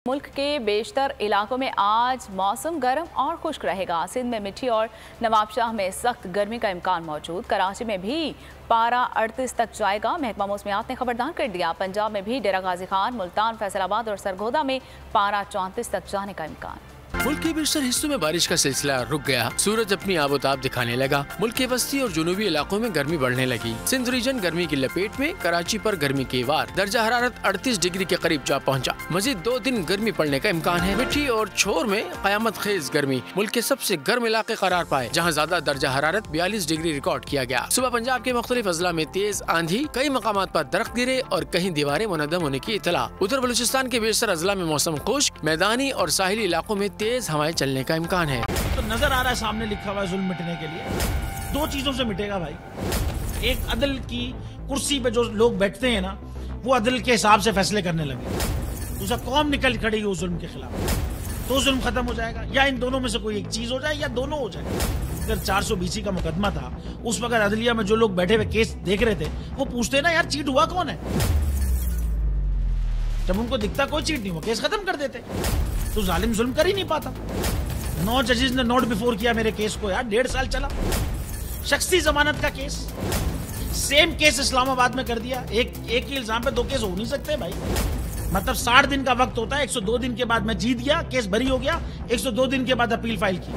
मुल्क के बेशतर इलाकों में आज मौसम गर्म और खुश्क रहेगा। सिंध में मिठी और नवाबशाह में सख्त गर्मी का इम्कान मौजूद। कराची में भी पारा 38 तक जाएगा। महकमा मौसमियात ने खबरदार कर दिया। पंजाब में भी डेरा गाजी खान, मुल्तान, फैसलाबाद और सरगोदा में पारा 34 तक जाने का इम्कान। मुल्क के बेशतर हिस्सों में बारिश का सिलसिला रुक गया। सूरज अपनी आबोताब दिखाने लगा। मुल्क के वस्ती और जुनूबी इलाकों में गर्मी बढ़ने लगी। सिंध रीजन गर्मी की लपेट में। कराची पर गर्मी के वार। दर्जा हरारत 38 डिग्री के करीब जा पहुंचा। मजीद 2 दिन गर्मी पड़ने का इम्कान है। मिठी और छोर में कयामत खेज गर्मी मुल्क के सबसे गर्म इलाके करार पाए, जहाँ ज्यादा दर्जा हरारत 42 डिग्री रिकॉर्ड किया गया। सुबह पंजाब के मुख्तलिफ अजला में तेज आंधी, कई मकामात पर दरख्त गिरे और कहीं दीवारें मुनद्दम होने की इतला। उधर बलूचिस्तान के बेशतर अजला में मौसम खुश्क, मैदानी और साहिली इलाकों में तेज हवाएं चलने का इम्कान है। तो नजर आ रहा है सामने लिखा हुआ है जुल्म मिटने के लिए 2 चीजों से मिटेगा भाई। एक, अदल की कुर्सी पे जो लोग बैठते हैं ना, वो अदल के हिसाब से फैसले करने लगे। दूसरा, कौम निकल खड़ी उस जुल्म के खिलाफ, तो जुल्म खत्म हो जाएगा। या इन दोनों में से कोई एक चीज हो जाए या दोनों हो जाए। अगर 420 का मुकदमा था, उस वक्त अदलिया में जो लोग बैठे हुए केस देख रहे थे, वो पूछते ना यार चीट हुआ कौन है। जब उनको दिखता कोई चीट नहीं, वो केस खत्म कर देते। तो जालिम जुल्म कर ही नहीं पाता। 9 जजेस ने नोट बिफोर किया मेरे केस को यार, 1.5 साल चला। शख्सी जमानत का केस, सेम केस इस्लामाबाद में कर दिया। एक ही इल्जाम पे 2 केस हो नहीं सकते भाई। मतलब 60 दिन का वक्त होता है। 102 दिन के बाद मैं जीत गया, केस बरी हो गया। 102 दिन के बाद अपील फाइल की,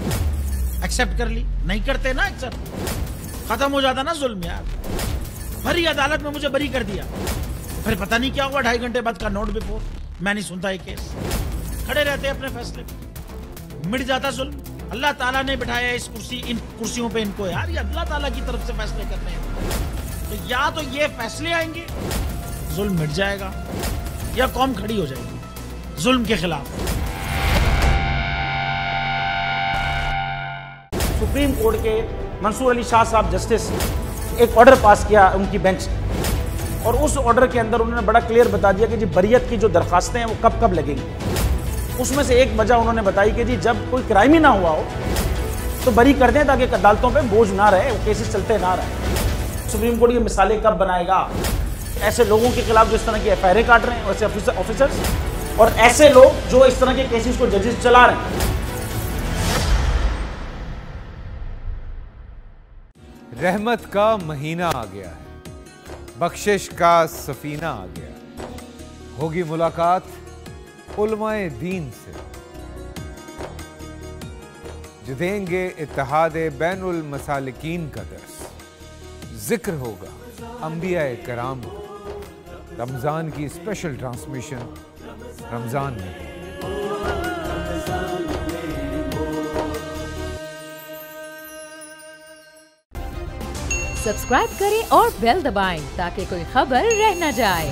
एक्सेप्ट कर ली। नहीं करते ना एक्सेप्ट, खत्म हो जाता ना जुल्म यार। भरी अदालत में मुझे बरी कर दिया, फिर पता नहीं क्या हुआ, 2.5 घंटे बाद का नोट बिफोर। मैं नहीं सुनता ये केस, खड़े रहते अपने फैसले पे, मिट जाता जुल्म। अल्लाह ताला ने बिठाया इन कुर्सियों पे इनको यार, ये अल्लाह ताला की तरफ से फैसले करने हैं। तो या तो ये फैसले आएंगे, जुल्म मिट जाएगा, या कौम खड़ी हो जाएगी जुल्म के खिलाफ। सुप्रीम कोर्ट के मंसूर अली शाह साहब जस्टिस एक ऑर्डर पास किया उनकी बेंच ने, और उस ऑर्डर के अंदर उन्होंने बड़ा क्लियर बता दिया कि जी बरियत की जो दरखास्तें हैं वो कब कब लगेंगी। उसमें से एक वजह उन्होंने बताई कि जी जब कोई क्राइम ही ना हुआ हो तो बरी कर दें, ताकि अदालतों पे बोझ ना रहे, वो केसेस चलते ना रहे। सुप्रीम कोर्ट ये मिसालें कब बनाएगा ऐसे लोगों के खिलाफ जो इस तरह की एफआईआर काट रहे हैं, वैसे ऑफिसर्स, और ऐसे लोग जो इस तरह के केसेस को जजेस चला रहे हैं। रहमत का महीना आ गया है, बख्शिश का सफीना आ गया। होगी मुलाकात उलमाए दीन से, जो देंगे इत्तेहादे बैनुल मसालिकीन का दर्स। जिक्र होगा अंबियाए कराम का। रमजान की स्पेशल ट्रांसमिशन रमजान में। सब्सक्राइब करें और बेल दबाएं ताकि कोई खबर रह न जाए।